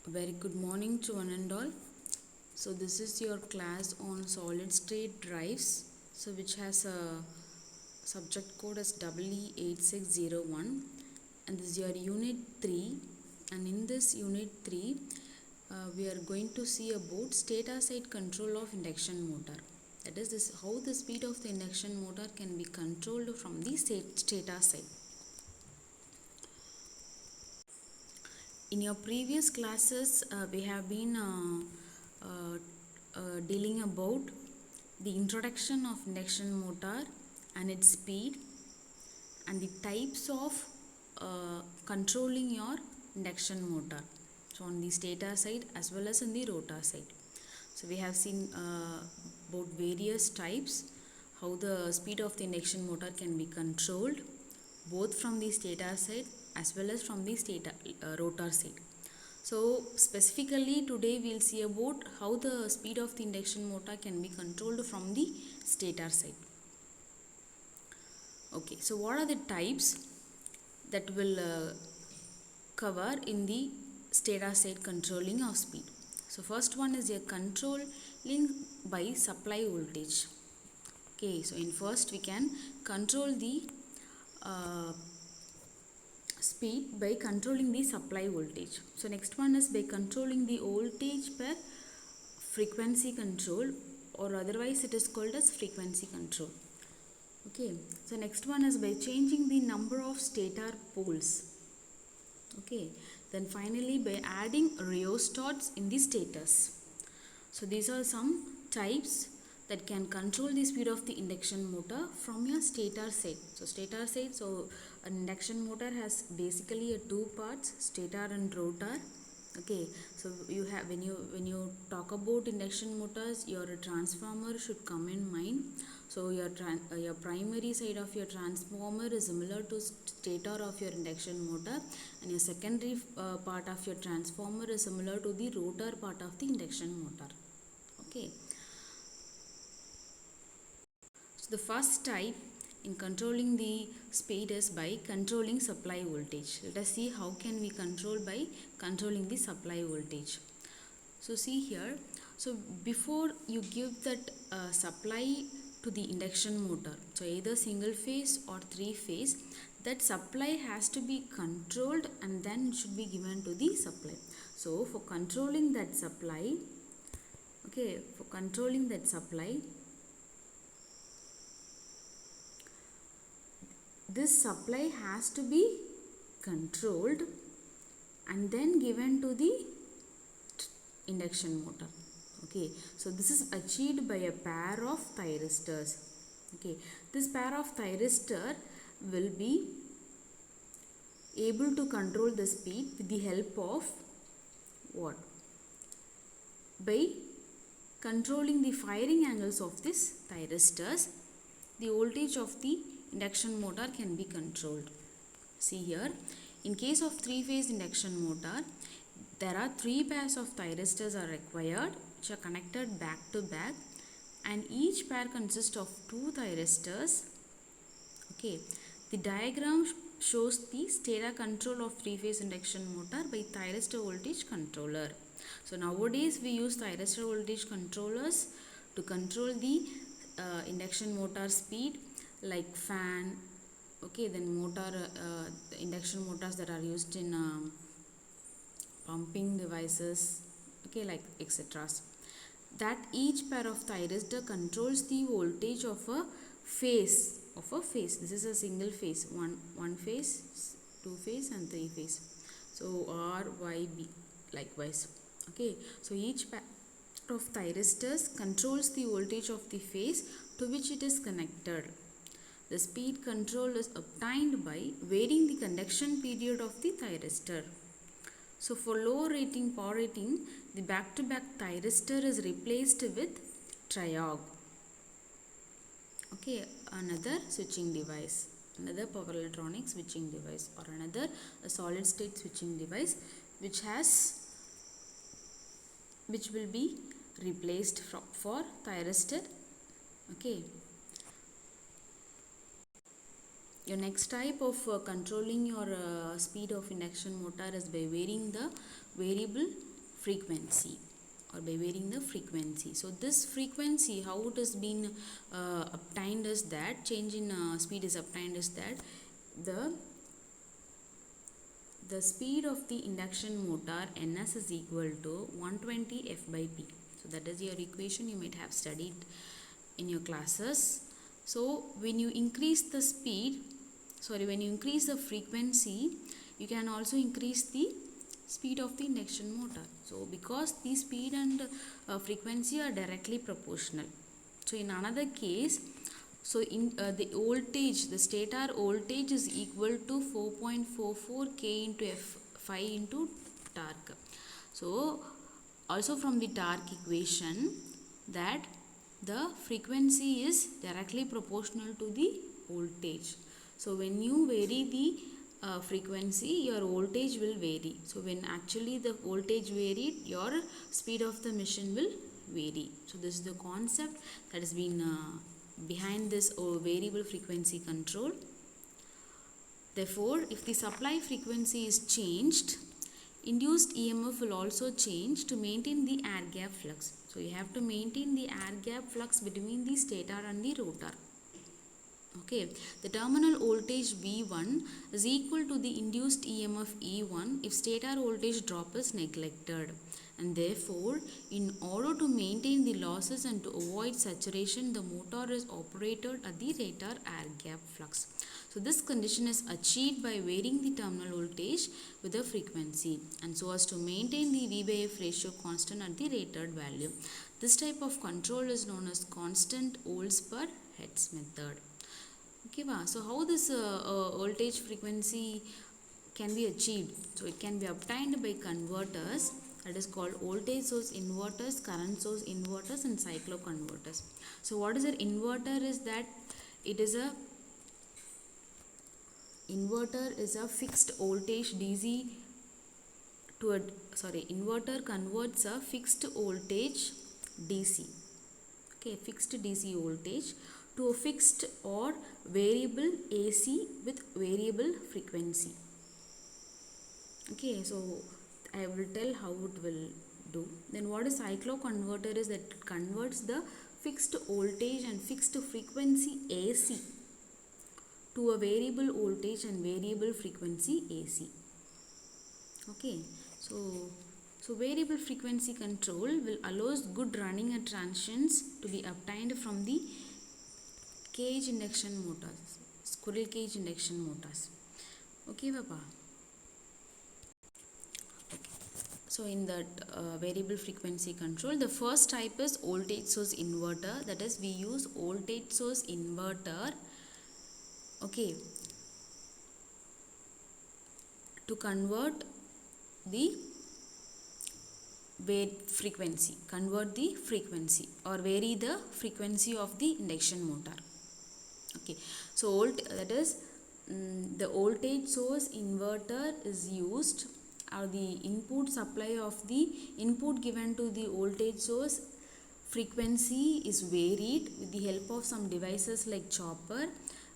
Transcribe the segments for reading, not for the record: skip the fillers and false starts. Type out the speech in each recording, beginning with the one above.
Very good morning to one and all. So this is your class on solid state drives. So which has a subject code as EE8601, and this is your unit 3. And in this unit 3 we are going to see about stator side control of induction motor. That is this how the speed of the induction motor can be controlled from the stator side. In your previous classes, we have been dealing about the introduction of induction motor and its speed and the types of controlling your induction motor. So on the stator side as well as on the rotor side. So we have seen about various types, how the speed of the induction motor can be controlled both from the stator side as well as from the rotor side. So specifically today we will see about how the speed of the induction motor can be controlled from the stator side. Okay, so what are the types that will cover in the stator side controlling of speed? So first one is a controlling by supply voltage. Okay, so in first we can control the speed by controlling the supply voltage. So next one is by controlling the voltage per frequency control, or otherwise it is called as frequency control. Okay, so next one is by changing the number of stator poles. Okay, then finally by adding rheostats in the stators. So these are some types that can control the speed of the induction motor from your stator side. So stator side, so an induction motor has basically two parts, stator and rotor. Okay, so you have when you talk about induction motors, your transformer should come in mind. So your primary side of your transformer is similar to stator of your induction motor, and your secondary part of your transformer is similar to the rotor part of the induction motor. Okay, so the first type in controlling the speed is by controlling supply voltage. Let us see how can we control by controlling the supply voltage. So see here, so before you give that supply to the induction motor, so either single phase or three phase, that supply has to be controlled and then should be given to the supply. So for controlling that supply, okay, for controlling that supply, this supply has to be controlled and then given to the induction motor. Okay, so this is achieved by a pair of thyristors. Okay, this pair of thyristor will be able to control the speed with the help of what? By controlling the firing angles of these thyristors, the voltage of the induction motor can be controlled. See here, in case of three-phase induction motor, there are three pairs of thyristors are required, which are connected back to back, and each pair consists of two thyristors. Okay, the diagram shows the stator control of three-phase induction motor by thyristor voltage controller. So nowadays we use thyristor voltage controllers to control the induction motor speed, like fan. Okay, then induction motors that are used in pumping devices, okay, like etc. That each pair of thyristor controls the voltage of a phase. This is a single phase, one phase, two phase, and three phase. So R, Y, B, likewise. Okay, so each pair of thyristors controls the voltage of the phase to which it is connected. The speed control is obtained by varying the conduction period of the thyristor. So for low rating power rating, the back-to-back thyristor is replaced with triog. Okay, another switching device, another power electronic switching device, or another solid state switching device, which will be replaced for thyristor. Okay. Your next type of controlling your speed of induction motor is by varying the variable frequency, or by varying the frequency. So this frequency, how it has been obtained is that, change in speed is obtained is that the speed of the induction motor ns is equal to 120 f by p. So that is your equation, you might have studied in your classes. So when you increase the frequency, you can also increase the speed of the induction motor. So because the speed and frequency are directly proportional. So in another case, so in the voltage, the stator voltage is equal to 4.44 k into f5 into torque. So also from the torque equation, that the frequency is directly proportional to the voltage. So when you vary the frequency, your voltage will vary. So when actually the voltage varied, your speed of the machine will vary. So this is the concept that has been behind this variable frequency control. Therefore, if the supply frequency is changed, induced EMF will also change to maintain the air gap flux. So you have to maintain the air gap flux between the stator and the rotor. Okay, the terminal voltage V1 is equal to the induced EMF E1 if stator voltage drop is neglected, and therefore in order to maintain the losses and to avoid saturation, the motor is operated at the rated air gap flux. So this condition is achieved by varying the terminal voltage with the frequency, and so as to maintain the V by F ratio constant at the rated value. This type of control is known as constant volts per Hertz method. Okay, so how this voltage frequency can be achieved? So it can be obtained by converters, that is called voltage source inverters, current source inverters, and cycloconverters. So what is an inverter is that it is a inverter is a fixed voltage DC to a inverter converts a fixed voltage DC, okay, fixed DC voltage to a fixed or variable AC with variable frequency. Okay, so I will tell how it will do. Then what is cycloconverter is that it converts the fixed voltage and fixed frequency AC to a variable voltage and variable frequency AC. Okay, so variable frequency control will allows good running and transients to be obtained from the cage induction motors, squirrel cage induction motors. Okay, Papa. Okay. So in that variable frequency control, the first type is voltage source inverter. That is, we use voltage source inverter, okay, to convert the frequency or vary the frequency of the induction motor. Okay, so that is the voltage source inverter is used, or the input supply of the input given to the voltage source frequency is varied with the help of some devices like chopper,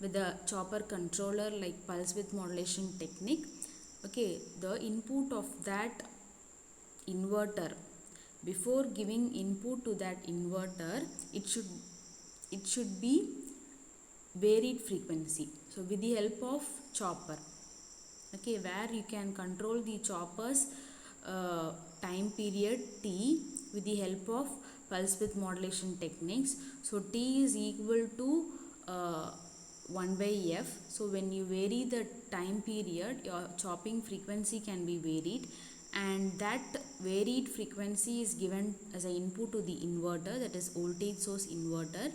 with the chopper controller like pulse width modulation technique. Okay, the input of that inverter, before giving input to that inverter, it should be varied frequency. So with the help of chopper, okay, where you can control the chopper's time period T with the help of pulse width modulation techniques. So T is equal to 1 by F. So when you vary the time period, your chopping frequency can be varied, and that varied frequency is given as an input to the inverter, that is voltage source inverter,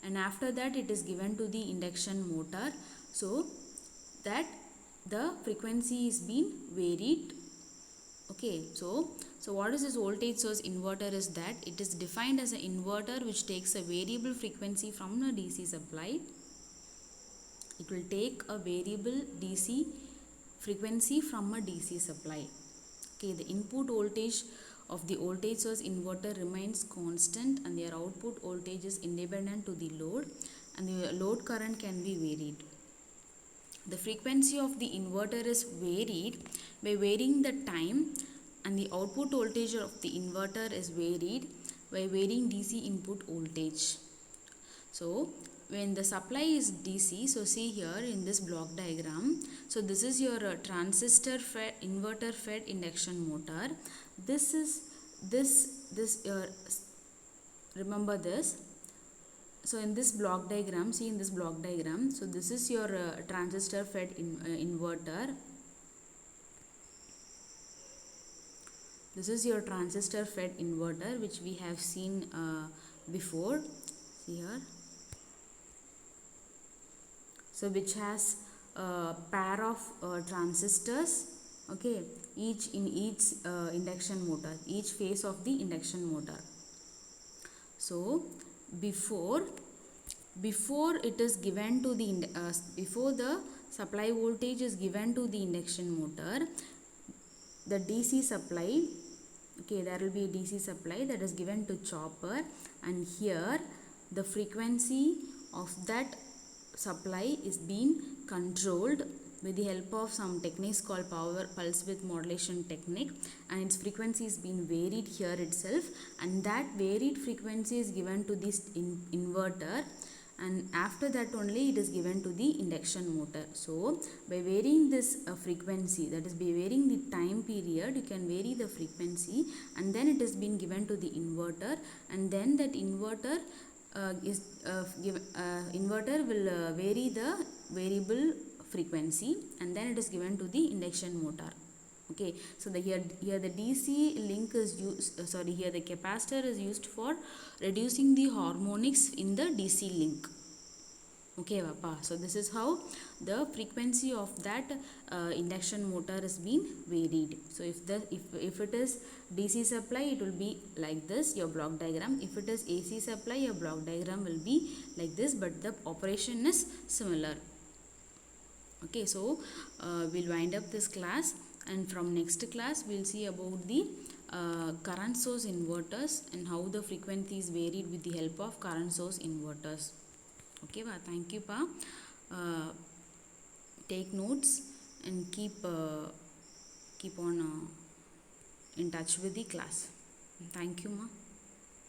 and after that it is given to the induction motor, so that the frequency is being varied. Okay, so what is this voltage source inverter is that it is defined as an inverter which takes a variable frequency from a DC supply. It will take a variable DC frequency from a DC supply. Okay, the input voltage of the voltage source inverter remains constant, and their output voltage is independent to the load, and the load current can be varied. The frequency of the inverter is varied by varying the time and the output voltage of the inverter is varied by varying DC input voltage. So when the supply is DC, so see here in this block diagram, so this is your transistor fed inverter fed induction motor. This is this remember this. So in this block diagram, see in this block diagram, so this is your transistor fed inverter. This is your transistor fed inverter which we have seen before. See here. So which has a pair of transistors, okay, each in each induction motor, each phase of the induction motor. So before it is given to the before the supply voltage is given to the induction motor, the DC supply, okay, there will be a DC supply that is given to chopper, and here the frequency of that supply is being controlled with the help of some techniques called power pulse width modulation technique, and its frequency is being varied here itself, and that varied frequency is given to this inverter, and after that only it is given to the induction motor. So by varying this frequency, that is by varying the time period, you can vary the frequency, and then it is being given to the inverter, and then that inverter inverter will vary the variable frequency, and then it is given to the induction motor. Okay, so here the DC link is used, here the capacitor is used for reducing the harmonics in the DC link. Okay, Papa. So this is how the frequency of that induction motor is being varied. So if it is DC supply, it will be like this, your block diagram. If it is AC supply, your block diagram will be like this, but the operation is similar. Okay, so we'll wind up this class, and from next class we'll see about the current source inverters and how the frequency is varied with the help of current source inverters. Okay, thank you, Pa. Take notes and keep on in touch with the class. Thank you, Ma.